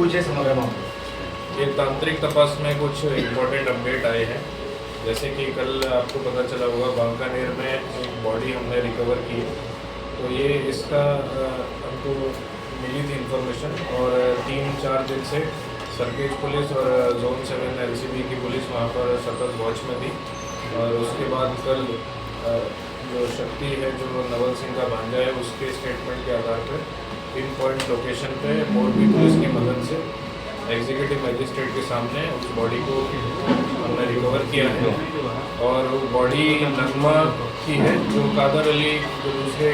શું છે સમગ્ર મામલો? ये तांत्रिक तपास में कुछ इम्पोर्टेंट अपडेट आए हैं। जैसे कि कल आपको पता चला होगा बांकानेर में एक बॉडी हमने रिकवर की, तो ये इसका हमको मिली थी इन्फॉर्मेशन और 3-4 दिन से सर्किट पुलिस और जोन 7 LCB की पुलिस वहाँ पर सतत वॉच में थी। और उसके बाद कल जो शक्ति है जो नवल सिंह का भांजा है उसके स्टेटमेंट के आधार पर पिन पॉइंट लोकेशन पे मोरबी पुलिस की मदद से एग्जीक्यूटिव मजिस्ट्रेट के सामने उस बॉडी को हमने रिकवर किया है। और वो बॉडी नगमा की है जो कादर अली जो दूसरे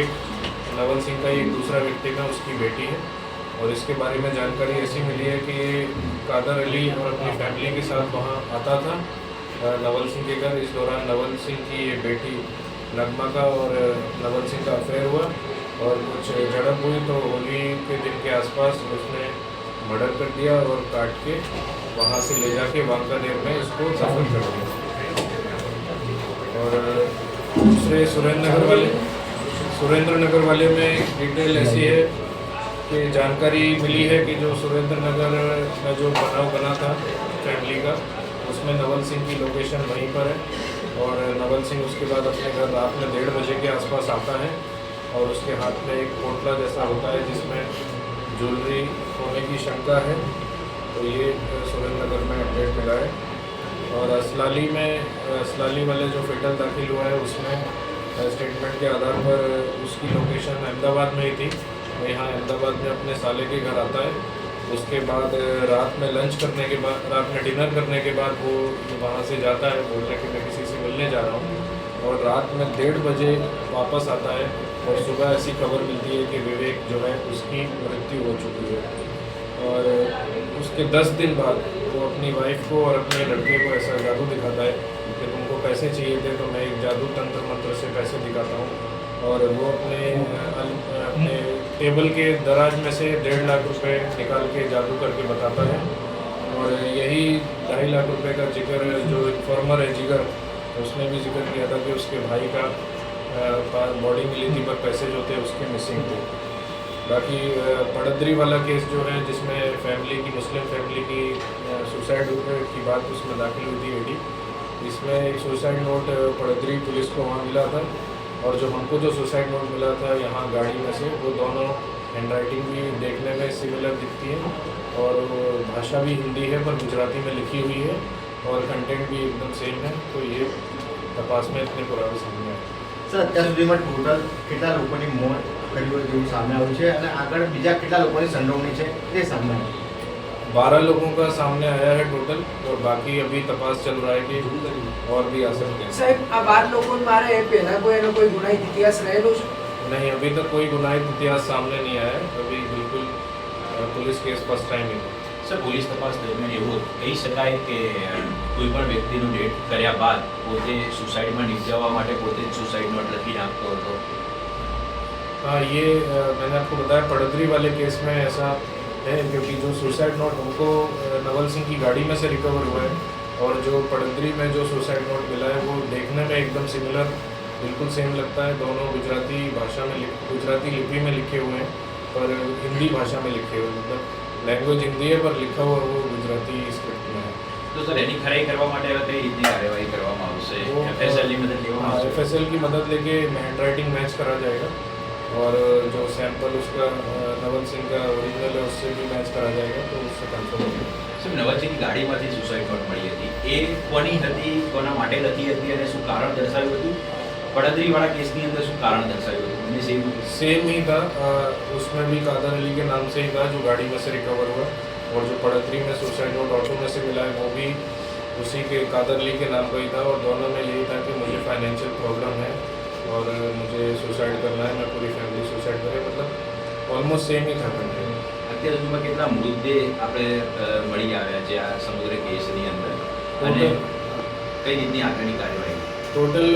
नवल सिंह का एक दूसरा व्यक्ति था उसकी बेटी है। और इसके बारे में जानकारी ऐसी मिली है कि कादर अली और अपनी फैमिली के साथ वहाँ आता था नवल सिंह के घर। इस दौरान नवल सिंह की ये बेटी नगमा का और नवल सिंह का अफेयर हुआ और कुछ झड़प हुई, तो होली के दिन के आसपास उसने मर्डर कर दिया और काट के वहाँ से ले जाके बांकानेर में इसको दफन कर दिया। और दूसरे सुरेंद्र नगर वाले में डिटेल ऐसी है कि जानकारी मिली है कि जो सुरेंद्र नगर में जो बनाव बना था फैमिली का उसमें नवल सिंह की लोकेशन वहीं पर है। और नवल सिंह उसके बाद अपने घर रात में 1:30 बजे के आसपास आता है और उसके हाथ में एक पोटला जैसा होता है जिसमें ज्वेलरी होने की शंका है। तो ये सुरेंद्रनगर में अपडेट मिला है। और असलाली वाले जो फेटल दाखिल हुआ है उसमें स्टेटमेंट के आधार पर उसकी लोकेशन अहमदाबाद में ही थी। वो यहाँ अहमदाबाद में अपने साले के घर आता है। उसके बाद रात में लंच करने के बाद रात में डिनर करने के बाद वो वहाँ से जाता है बोलने कि मैं किसी से मिलने जा रहा हूँ। और रात में 1:30 बजे वापस आता है और सुबह ऐसी खबर मिलती है कि विवेक जो है उसकी मृत्यु हो चुकी है। और उसके 10 दिन बाद वो अपनी वाइफ को और अपने लड़के को ऐसा जादू दिखाता है कि तुमको पैसे चाहिए थे तो मैं एक जादू तंत्र मंत्र से पैसे दिखाता हूँ। और वो अपने टेबल के दराज में से 1.5 लाख रुपए निकाल के जादू करके बताता है। और यही 2.5 लाख रुपए का जिक्र जो इन्फॉर्मर है जिगर उसने भी जिक्र किया था कि उसके भाई का बॉडी मिली थी पर पैसे जो थे उसके मिसिंग थे। बाकी पड़दरी वाला केस जो है जिसमें फैमिली की मुस्लिम फैमिली की सुसाइड की बात उसमें दाखिल हुई थी एडी, इसमें एक सुसाइड नोट पड़दरी पुलिस को वहाँ मिला था। और जो हमको जो सुसाइड नोट मिला था यहाँ गाड़ी में से वो दोनों हैंडराइटिंग भी देखने में सिमिलर दिखती है और भाषा भी हिंदी है पर गुजराती में लिखी हुई है और कंटेंट भी एकदम सेम है। तो ये तपास में इतने पुराने सामने आए। સર અત્યાર સુધીમાં ટોટલ કેટલા લોકોની મોત કરી હોય તેવું સામે આવ્યું છે અને આગળ બીજા કેટલા લોકોની સંડોવણી છે તે સામે આવ્યું? 12 लोगों का सामने आया है टोटल और बाकी अभी तपास चल रहा है कि और भी आ सकते हैं। સાહેબ આ 12 લોકોને મારે પહેલા કોઈ એનો કોઈ ગુનાહિત ઇતિહાસ રહેલો છે? नहीं, अभी तक कोई गुनाहित इतिहास सामने नहीं आया है। अभी बिल्कुल पुलिस केस फर्स्ट टाइम ही है। સર પોલીસ તપાસ દરમિયાન એવું કહી શકાય કે કોઈ પણ વ્યક્તિનું ડેથ કર્યા બાદ પોતે સુસાઇડમાં નિપજાવવા માટે પોતે જ સુસાઇડ નોટ લખી નાખતો હતો? हाँ, ये मैंने आपको बताया पड़दरी वाले केस में ऐसा है क्योंकि जो सुसाइड नोट हमको नवल सिंह की गाड़ी में से रिकवर हुआ है और जो पड़दरी में जो सुसाइड नोट मिला है वो देखने में एकदम सिमिलर बिल्कुल सेम लगता है। दोनों गुजराती भाषा में गुजराती लिपि में लिखे हुए हैं पर हिंदी भाषा में लिखे हुए, मतलब लैंग्वेज हिंदी है पर लिखा हुआ वो गुजराती स्क्रिप्ट में है। તો સર એની ખરાઈ કરવા માટે હવે કઈ રીતની કાર્યવાહી કરવામાં આવશે? FSL ની મદદ લેવામાં આવશે? FSL की मदद लेके हैंड राइटिंग मैच करा जाएगा और जो सैंपल उसका नवल सिंह का ओरिजिनल है उससे भी मैच करा जाएगा तो उससे कंफर्म होगा। સર નવલસિંહની ગાડીમાંથી સુસાઇડ નોટ મળી હતી, એ કોની હતી, કોના માટે લખી હતી અને શું કારણ દર્શાવ્યું હતું? पड़दरीवाला केस ની અંદર શું કારણ દર્શાવ્યું હતું? મને सेम ही था। उसमें भी कादर अली के नाम से ही था जो गाड़ी में से रिकवर हुआ और जो पड़दरी में सुसाइड नोट ऑटो में से मिला है वो भी उसी के कादर अली के नाम का ही था। और दोनों में यही था कि मुझे फाइनेंशियल प्रॉब्लम है और मुझे सुसाइड करना है, मैं पूरी फैमिली सुसाइड करे, मतलब ऑलमोस्ट सेम ही था कंटेंट। અત્યાર સુધીમાં કેટલા મૃતદેહ આપણે મળી આવ્યા છે આ સમગ્ર કેસની અંદર અને કઈ રીતની આગળની કાર્યવાહી? टोटल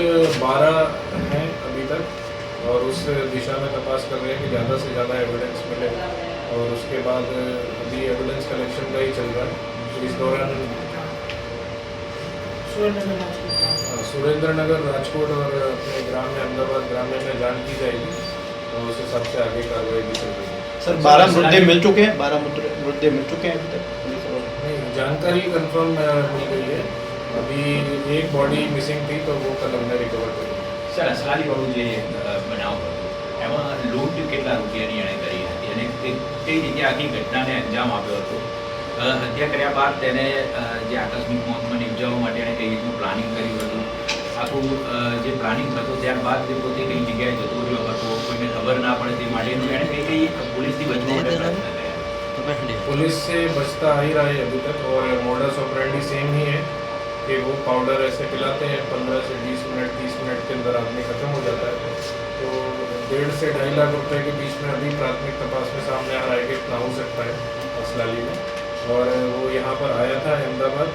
12 हैं अभी तक और उस दिशा में तपास कर रहे हैं कि ज़्यादा से ज़्यादा एविडेंस मिले और उसके बाद अभी एविडेंस कलेक्शन का ही चल रहा है। तो इस दौरान सुरेंद्र नगर राजकोट और अपने ग्राम्य अहमदाबाद ग्राम्य में जांच की जाएगी और उस हिसाब से आगे कार्रवाई भी चल रही है। सर 12 मृतदेह मिल चुके हैं, 12 मृतदेह मिल चुके हैं अभी तक पुलिस और नहीं, जानकारी कंफर्म मिल गई है। अभी एक बॉडी मिसिंग थी तो वो कल हमने रिकवर કરી. સર અસલાલીવાળું જે બનાવ હતો એમાં લૂંટ કેટલા રૂપિયાની એણે કરી હતી અને કઈ રીતે આખી ઘટનાને અંજામ આપ્યો હતો? હત્યા કર્યા બાદ તેને જે આકસ્મિક મોતમાં નિપજાવવા માટે એણે કઈ રીતનું પ્લાનિંગ કર્યું હતું? આખું જે પ્લાનિંગ હતો ત્યારબાદ જે પોતે કઈ જગ્યાએ જતો રહ્યો હતો, કોઈને ખબર ના પડે તે માટેનું એણે કઈ કઈ પોલીસથી બચવા માટે પ્રયત્ન કર્યા? पुलिस से बचता आ ही रहा है अभी तक और मोडस ऑपरेंडी सेम ही है कि वो पाउडर ऐसे पिलाते हैं 15 से 20 मिनट 30 मिनट के अंदर आदमी ख़त्म हो जाता है। तो 1.5 से 2.5 लाख रुपए के बीच में अभी प्राथमिक तपास में सामने आ रहा है कि इतना हो सकता है असलाली में। और वो यहाँ पर आया था अहमदाबाद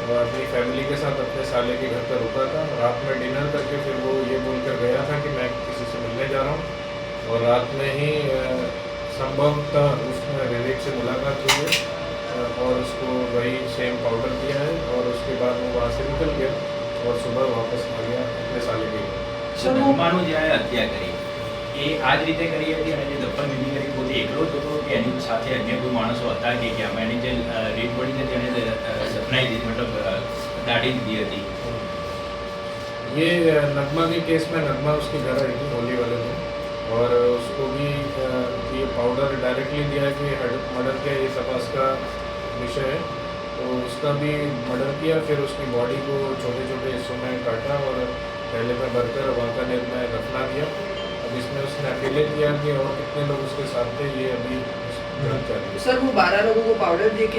और अपनी फैमिली के साथ अपने साले के घर पर रुका था। रात में डिनर करके फिर वो ये बोलकर गया था कि मैं किसी से मिलने जा रहा हूँ और रात में ही संभवतः उसमें विवेक से मुलाकात हुई है और उसको वही सेम पाउडर दिया है और उसके बाद वो वहाँ से निकल गया और सुबह वापस आ गया अपने साले के घर। નગમાનું જ્યારે હત્યા કરી એ આ જ રીતે કરી હતી અને જે દફન વિધિ કરી પોતે એકલો જ હતો કે એની સાથે અન્ય કોઈ માણસો હતા કે ક્યાં? એની જે રેડ બોડી છે તેને દફનાઈ દીધી, મતલબ દાઢી દીધી હતી. ये नगमा के केस में नगमा उसके घर आई थी होली वाले दिन और उसको भी ये पाउडर डायरेक्टली दिया है कि मर्डर किया, ये तपास का विषय है। तो उसका भी मर्डर किया, फिर उसकी बॉडी को छोटे छोटे हिस्सों में काटा और पहले में भरकर वांकानेर में दफना दिया। अब इसमें उसने अकेले किया कि और कितने लोग उसके साथ थे ये अभी जांच जारी है। सर वो 12 लोगों को पाउडर दे के